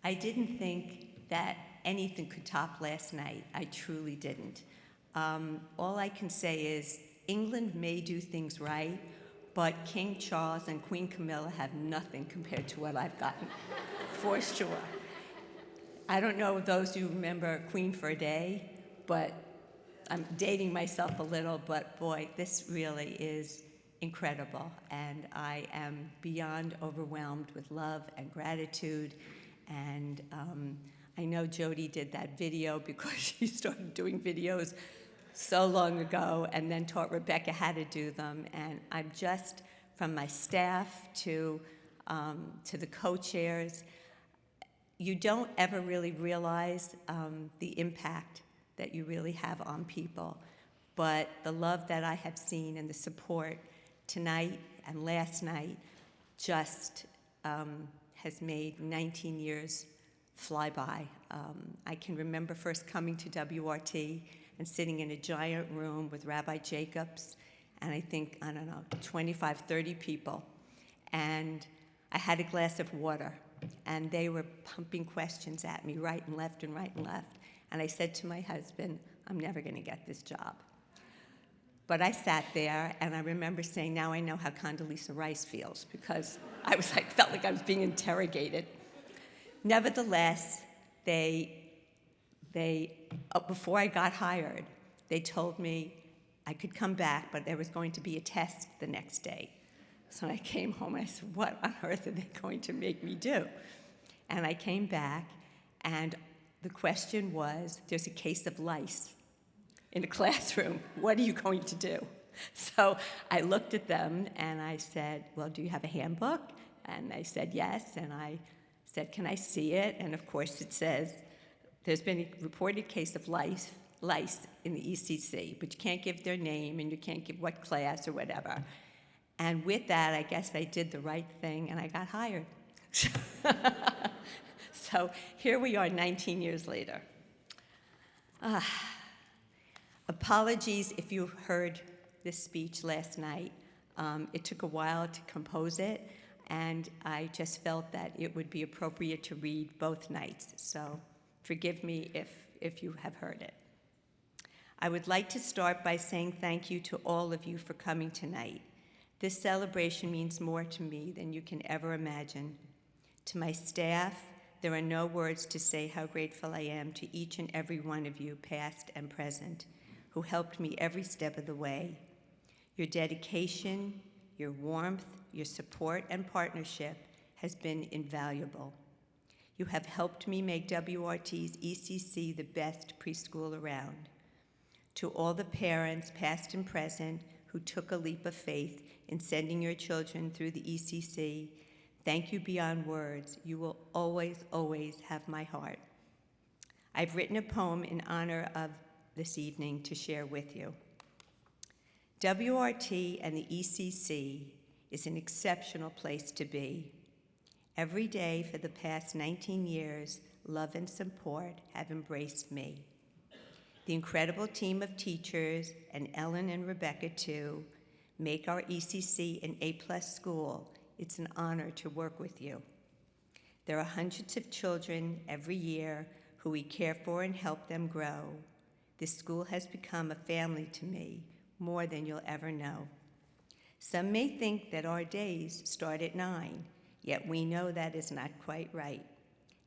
I didn't think that anything could top last night. I truly didn't. All I can say is England may do things right, but King Charles and Queen Camilla have nothing compared to what I've gotten, for sure. I don't know those who remember Queen for a Day, but I'm dating myself a little, but boy, this really is incredible, and I am beyond overwhelmed with love and gratitude. And I know Jody did that video because she started doing videos so long ago and then taught Rebecca how to do them. And I'm just, from my staff to the co-chairs, you don't ever really realize the impact that you really have on people. But the love that I have seen and the support tonight and last night just has made 19 years fly by. I can remember first coming to WRT and sitting in a giant room with Rabbi Jacobs and I think, 25, 30 people. And I had a glass of water and they were pumping questions at me right and left and right and left. And I said to my husband, I'm never going to get this job. But I sat there, and I remember saying, now I know how Condoleezza Rice feels, because I was felt like I was being interrogated. Nevertheless, before I got hired, they told me I could come back, but there was going to be a test the next day. So I came home, and I said, what on earth are they going to make me do? And I came back, and the question was, there's a case of lice in a classroom. What are you going to do? So I looked at them and I said, well, do you have a handbook? And they said yes. And I said, can I see it? And of course it says, there's been a reported case of lice in the ECC, but you can't give their name and you can't give what class or whatever. And with that, I guess I did the right thing and I got hired. So here we are 19 years later. Apologies if you heard this speech last night. It took a while to compose it, and I just felt that it would be appropriate to read both nights. So forgive me if you have heard it. I would like to start by saying thank you to all of you for coming tonight. This celebration means more to me than you can ever imagine. To my staff, there are no words to say how grateful I am to each and every one of you, past and present, who helped me every step of the way. Your dedication, your warmth, your support and partnership has been invaluable. You have helped me make WRT's ECC the best preschool around. To all the parents, past and present, who took a leap of faith in sending your children through the ECC, thank you beyond words. You will always, always have my heart. I've written a poem in honor of this evening to share with you. WRT and the ECC is an exceptional place to be. Every day for the past 19 years, love and support have embraced me. The incredible team of teachers, and Ellen and Rebecca too, make our ECC an A+ school. It's an honor to work with you. There are hundreds of children every year who we care for and help them grow. This school has become a family to me, more than you'll ever know. Some may think that our days start at 9, yet we know that is not quite right.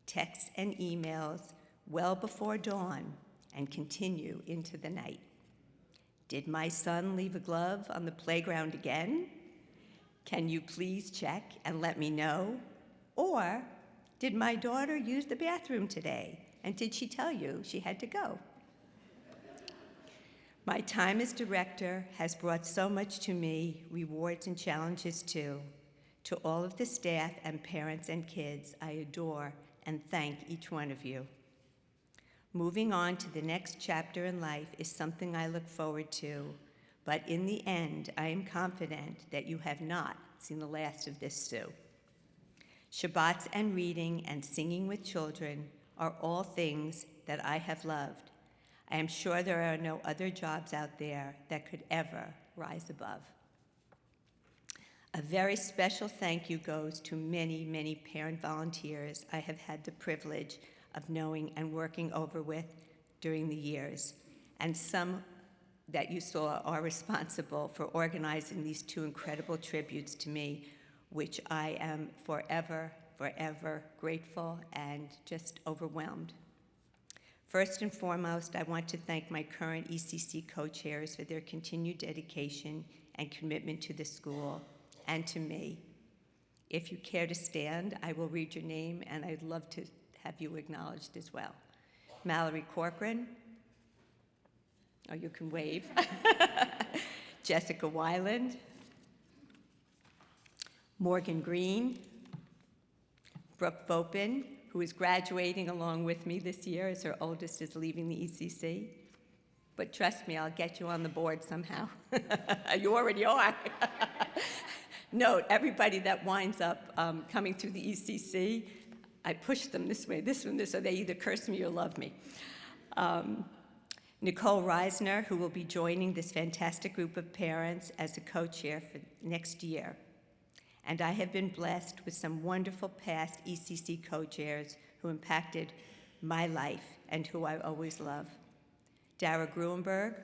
Texts and emails well before dawn and continue into the night. Did my son leave a glove on the playground again? Can you please check and let me know? Or did my daughter use the bathroom today? And did she tell you she had to go? My time as director has brought so much to me, rewards and challenges too. To all of the staff and parents and kids, I adore and thank each one of you. Moving on to the next chapter in life is something I look forward to, but in the end, I am confident that you have not seen the last of this Sue. Shabbats and reading and singing with children are all things that I have loved. I am sure there are no other jobs out there that could ever rise above. A very special thank you goes to many, many parent volunteers I have had the privilege of knowing and working over with during the years, and some that you saw are responsible for organizing these two incredible tributes to me, which I am forever, forever grateful and just overwhelmed. First and foremost, I want to thank my current ECC co-chairs for their continued dedication and commitment to the school and to me. If you care to stand, I will read your name, and I'd love to have you acknowledged as well. Mallory Corcoran, or you can wave. Jessica Weiland, Morgan Green, Brooke Vopin, who is graduating along with me this year as her oldest is leaving the ECC. But trust me, I'll get you on the board somehow. You already are. Note, everybody that winds up coming through the ECC, I push them this way, this one, this, so they either curse me or love me. Nicole Reisner, who will be joining this fantastic group of parents as a co-chair for next year. And I have been blessed with some wonderful past ECC co-chairs who impacted my life and who I always love. Dara Gruenberg,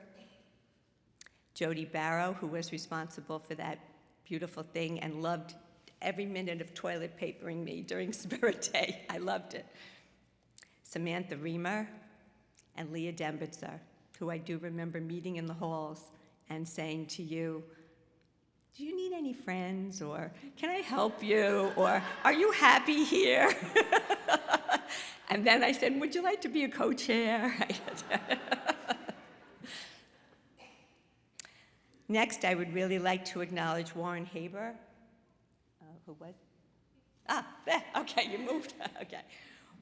Jody Barrow, who was responsible for that beautiful thing and loved every minute of toilet papering me during Spirit Day. I loved it. Samantha Reamer and Leah Dembitzer, who I do remember meeting in the halls and saying to you, do you need any friends, or can I help you, or are you happy here? And then I said, would you like to be a co-chair? Next, I would really like to acknowledge Warren Haber. Who was? There, okay, you moved, okay.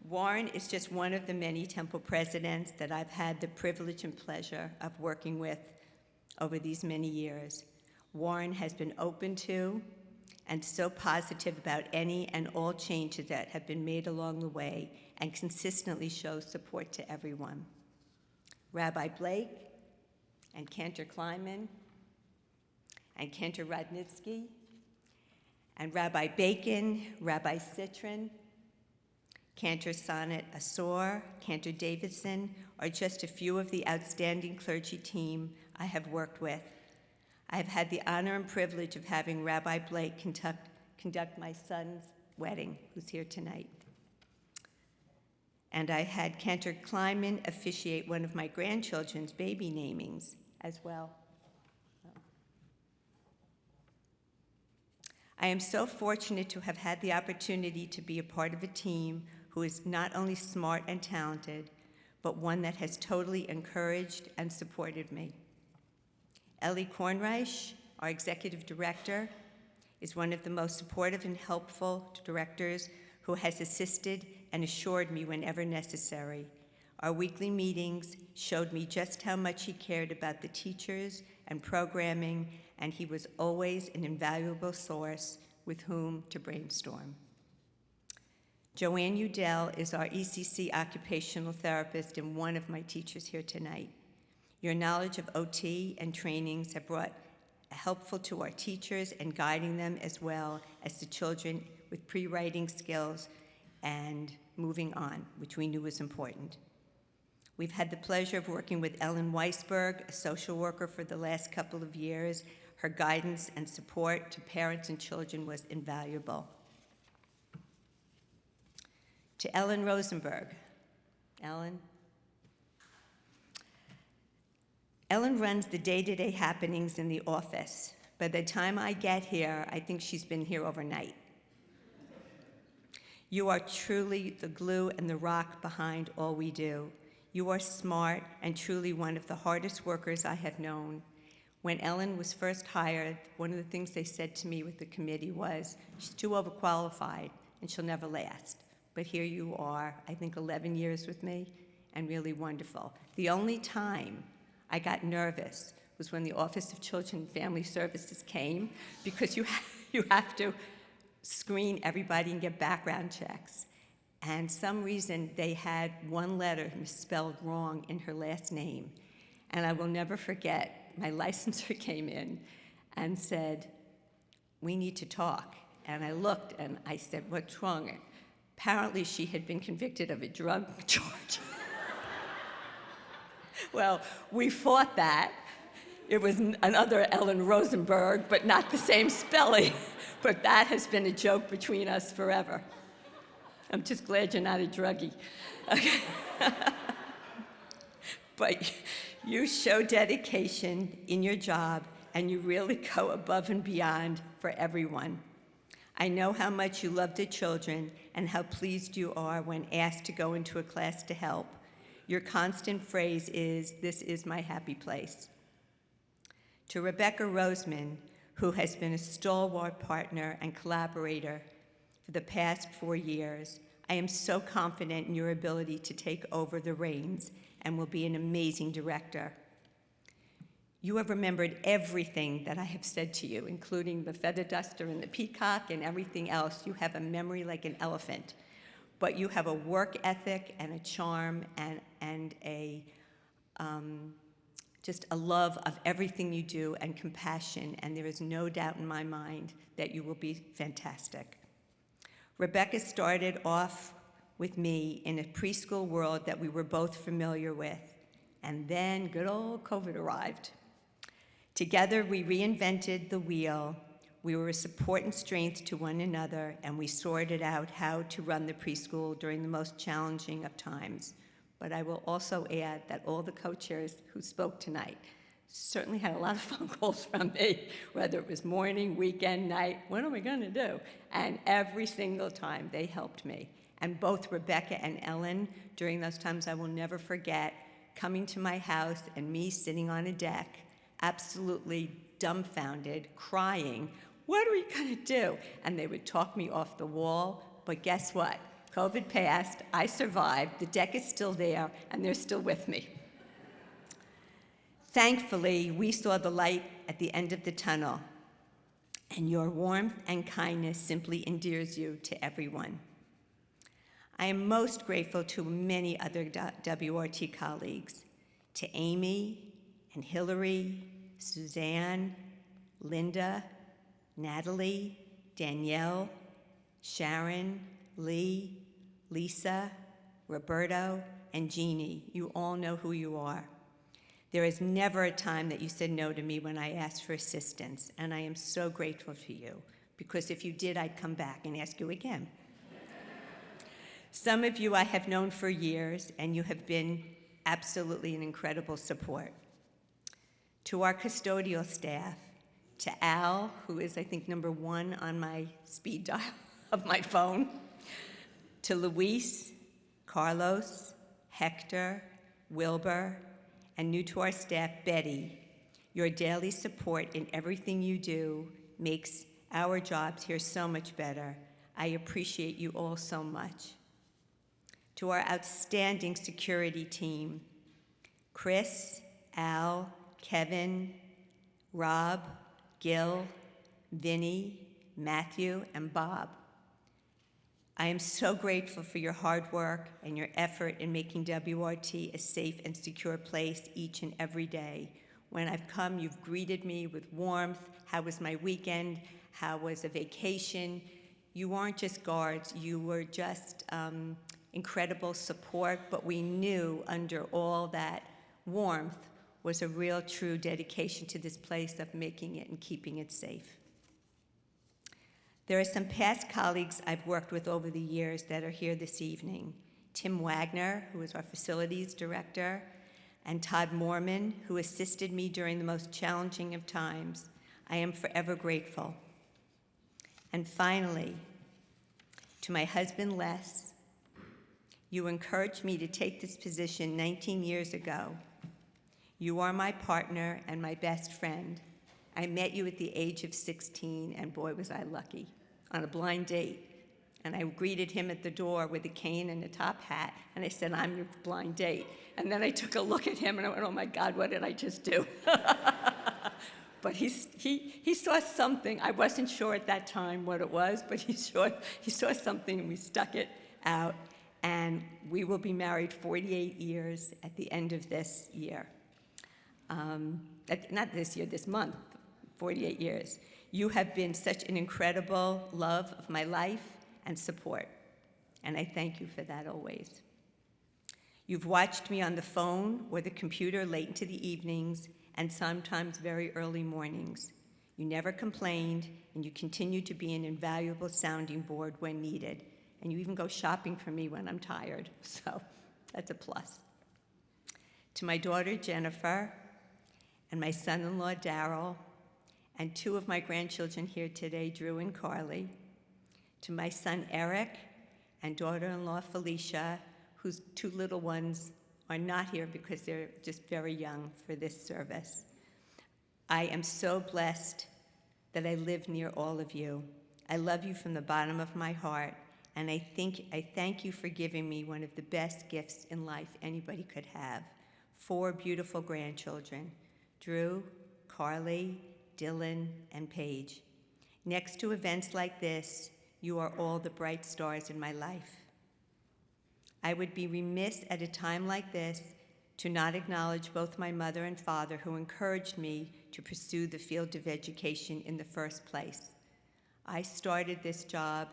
Warren is just one of the many Temple presidents that I've had the privilege and pleasure of working with over these many years. Warren has been open to and so positive about any and all changes that have been made along the way and consistently shows support to everyone. Rabbi Blake and Cantor Kleiman and Cantor Radnitsky and Rabbi Bacon, Rabbi Citron, Cantor Sonnet Asor, Cantor Davidson are just a few of the outstanding clergy team I have worked with. I have had the honor and privilege of having Rabbi Blake conduct my son's wedding, who's here tonight. And I had Cantor Kleiman officiate one of my grandchildren's baby namings as well. I am so fortunate to have had the opportunity to be a part of a team who is not only smart and talented, but one that has totally encouraged and supported me. Ellie Kornreich, our executive director, is one of the most supportive and helpful directors who has assisted and assured me whenever necessary. Our weekly meetings showed me just how much he cared about the teachers and programming, and he was always an invaluable source with whom to brainstorm. Joanne Udell is our ECC occupational therapist and one of my teachers here tonight. Your knowledge of OT and trainings have brought helpful to our teachers and guiding them as well as the children with pre-writing skills and moving on, which we knew was important. We've had the pleasure of working with Ellen Weisberg, a social worker for the last couple of years. Her guidance and support to parents and children was invaluable. To Ellen Rosenberg. Ellen runs the day-to-day happenings in the office. By the time I get here, I think she's been here overnight. You are truly the glue and the rock behind all we do. You are smart and truly one of the hardest workers I have known. When Ellen was first hired, one of the things they said to me with the committee was, she's too overqualified and she'll never last. But here you are, I think 11 years with me, and really wonderful. The only time I got nervous was when the Office of Children and Family Services came, because you have to screen everybody and get background checks. And some reason they had one letter misspelled wrong in her last name. And I will never forget, my licensor came in and said, we need to talk. And I looked and I said, what's wrong? Apparently she had been convicted of a drug charge. Well, we fought that. It was another Ellen Rosenberg, but not the same spelling. But that has been a joke between us forever. I'm just glad you're not a druggie. Okay. But you show dedication in your job, and you really go above and beyond for everyone. I know how much you love the children and how pleased you are when asked to go into a class to help. Your constant phrase is, "This is my happy place." To Rebecca Roseman, who has been a stalwart partner and collaborator for the past 4 years, I am so confident in your ability to take over the reins and will be an amazing director. You have remembered everything that I have said to you, including the feather duster and the peacock and everything else. You have a memory like an elephant, but you have a work ethic and a charm and just a love of everything you do and compassion, and there is no doubt in my mind that you will be fantastic. Rebecca started off with me in a preschool world that we were both familiar with, and then good old COVID arrived. Together, we reinvented the wheel. We were a support and strength to one another, and we sorted out how to run the preschool during the most challenging of times. But I will also add that all the co-chairs who spoke tonight certainly had a lot of phone calls from me, whether it was morning, weekend, night, what are we gonna do? And every single time they helped me. And both Rebecca and Ellen, during those times I will never forget, coming to my house and me sitting on a deck, absolutely dumbfounded, crying, what are we gonna do? And they would talk me off the wall, but guess what? COVID passed, I survived, the deck is still there, and they're still with me. Thankfully, we saw the light at the end of the tunnel, and your warmth and kindness simply endears you to everyone. I am most grateful to many other WRT colleagues, to Amy and Hillary, Suzanne, Linda, Natalie, Danielle, Sharon, Lee, Lisa, Roberto, and Jeannie. You all know who you are. There is never a time that you said no to me when I asked for assistance, and I am so grateful to you, because if you did, I'd come back and ask you again. Some of you I have known for years, and you have been absolutely an incredible support. To our custodial staff, to Al, who is, I think, number 1 on my speed dial of my phone, to Luis, Carlos, Hector, Wilbur, and new to our staff, Betty, your daily support in everything you do makes our jobs here so much better. I appreciate you all so much. To our outstanding security team, Chris, Al, Kevin, Rob, Gil, Vinny, Matthew, and Bob. I am so grateful for your hard work and your effort in making WRT a safe and secure place each and every day. When I've come, you've greeted me with warmth. How was my weekend? How was a vacation? You weren't just guards, you were just incredible support, but we knew under all that warmth was a real, true dedication to this place of making it and keeping it safe. There are some past colleagues I've worked with over the years that are here this evening. Tim Wagner, who is our facilities director, and Todd Moorman, who assisted me during the most challenging of times. I am forever grateful. And finally, to my husband, Les, you encouraged me to take this position 19 years ago. You are my partner and my best friend. I met you at the age of 16, and boy, was I lucky, on a blind date. And I greeted him at the door with a cane and a top hat, and I said, I'm your blind date. And then I took a look at him, and I went, oh my God, what did I just do? But he saw something. I wasn't sure at that time what it was, but he saw something, and we stuck it out. And we will be married 48 years at the end of this year. Not this year, this month, 48 years. You have been such an incredible love of my life and support, and I thank you for that always. You've watched me on the phone or the computer late into the evenings and sometimes very early mornings. You never complained, and you continue to be an invaluable sounding board when needed, and you even go shopping for me when I'm tired, so that's a plus. To my daughter, Jennifer, and my son-in-law, Daryl, and two of my grandchildren here today, Drew and Carly, to my son, Eric, and daughter-in-law, Felicia, whose two little ones are not here because they're just very young for this service. I am so blessed that I live near all of you. I love you from the bottom of my heart, and I thank you for giving me one of the best gifts in life anybody could have. 4 beautiful grandchildren, Drew, Carly, Dylan, and Paige. Next to events like this, you are all the bright stars in my life. I would be remiss at a time like this to not acknowledge both my mother and father who encouraged me to pursue the field of education in the first place. I started this job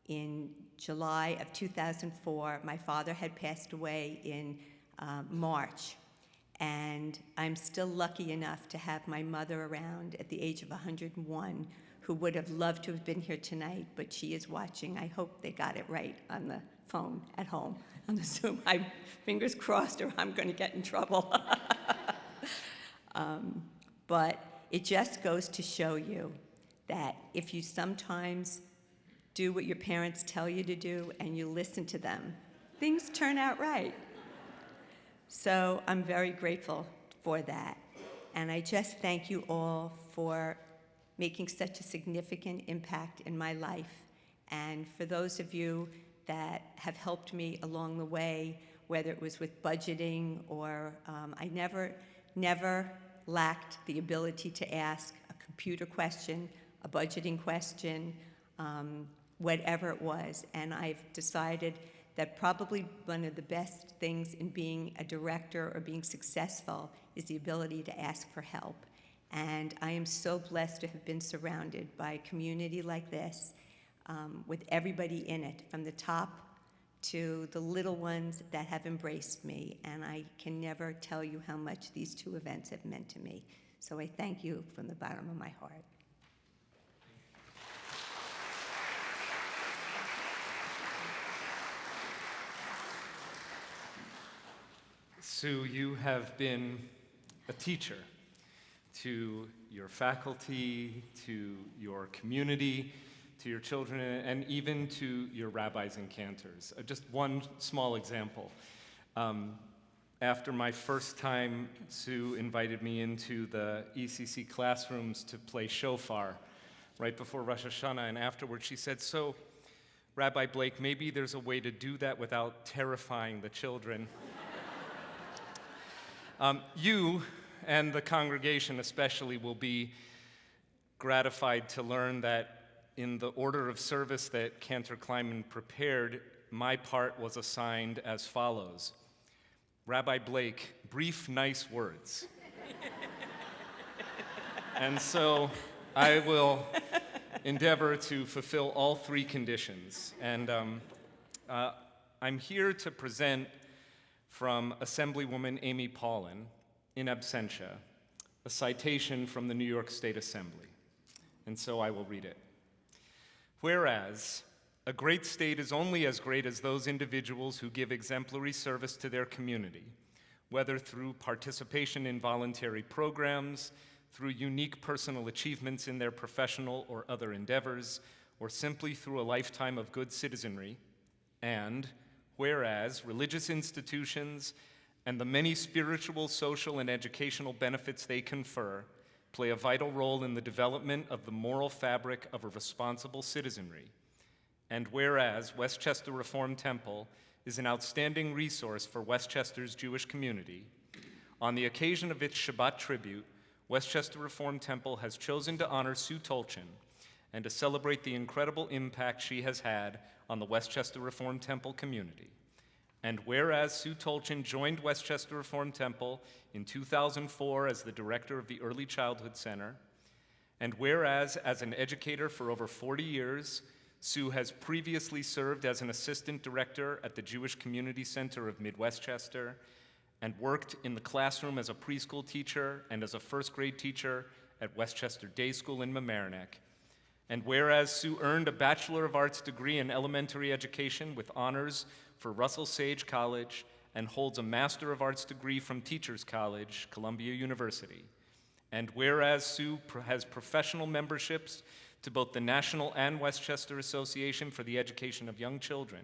in July of 2004. My father had passed away in March, and I'm still lucky enough to have my mother around at the age of 101, who would have loved to have been here tonight, but she is watching. I hope they got it right on the phone at home, on the Zoom. I'm fingers crossed or I'm going to get in trouble. But it just goes to show you that if you sometimes do what your parents tell you to do and you listen to them, things turn out right. So I'm very grateful for that. And I just thank you all for making such a significant impact in my life. And for those of you that have helped me along the way, whether it was with budgeting or I never lacked the ability to ask a computer question, a budgeting question, whatever it was. And I've decided that probably one of the best things in being a director or being successful is the ability to ask for help. And I am so blessed to have been surrounded by a community like this, with everybody in it, from the top to the little ones that have embraced me. And I can never tell you how much these 2 events have meant to me. So I thank you from the bottom of my heart. Sue, you have been a teacher to your faculty, to your community, to your children, and even to your rabbis and cantors. Just one small example. After my first time, Sue invited me into the ECC classrooms to play shofar right before Rosh Hashanah, and afterwards she said, "So, Rabbi Blake, maybe there's a way to do that without terrifying the children." You and the congregation especially will be gratified to learn that in the order of service that Cantor Kleiman prepared, my part was assigned as follows. Rabbi Blake, brief, nice words. And so I will endeavor to fulfill all 3 conditions. And I'm here to present from Assemblywoman Amy Paulin, in absentia, a citation from the New York State Assembly. And so I will read it. Whereas, a great state is only as great as those individuals who give exemplary service to their community, whether through participation in voluntary programs, through unique personal achievements in their professional or other endeavors, or simply through a lifetime of good citizenry. And whereas religious institutions and the many spiritual, social, and educational benefits they confer play a vital role in the development of the moral fabric of a responsible citizenry. And whereas Westchester Reformed Temple is an outstanding resource for Westchester's Jewish community, on the occasion of its Shabbat tribute, Westchester Reformed Temple has chosen to honor Sue Tolchin and to celebrate the incredible impact she has had on the Westchester Reformed Temple community. And whereas Sue Tolchin joined Westchester Reformed Temple in 2004 as the director of the Early Childhood Center, And whereas, as an educator for over 40 years, Sue has previously served as an assistant director at the Jewish Community Center of Mid-Westchester and worked in the classroom as a preschool teacher and as a first grade teacher at Westchester Day School in Mamaroneck. And whereas Sue earned a Bachelor of Arts degree in elementary education with honors for Russell Sage College and holds a Master of Arts degree from Teachers College, Columbia University. And whereas Sue has professional memberships to both the National and Westchester Association for the Education of Young Children,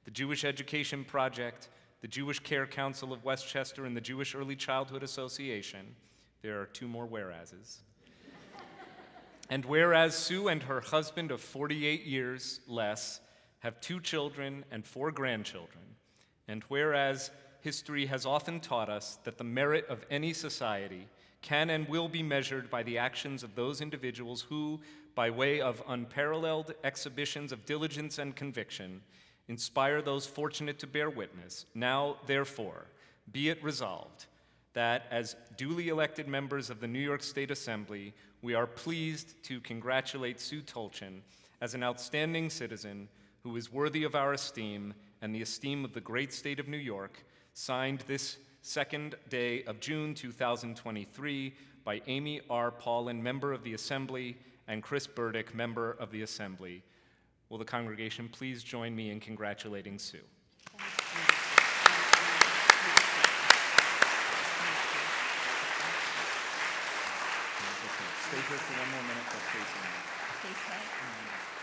the Jewish Education Project, the Jewish Care Council of Westchester, and the Jewish Early Childhood Association. There are 2 more whereases. And whereas Sue and her husband of 48 years, Les, have 2 children and 4 grandchildren, and whereas history has often taught us that the merit of any society can and will be measured by the actions of those individuals who, by way of unparalleled exhibitions of diligence and conviction, inspire those fortunate to bear witness, now, therefore, be it resolved that as duly elected members of the New York State Assembly, we are pleased to congratulate Sue Tolchin as an outstanding citizen who is worthy of our esteem and the esteem of the great state of New York, signed this 2nd day of June 2023 by Amy R. Paulin, member of the Assembly, and Chris Burdick, member of the Assembly. Will the congregation please join me in congratulating Sue? Stay here for 1 more minute, but facing me. Face that.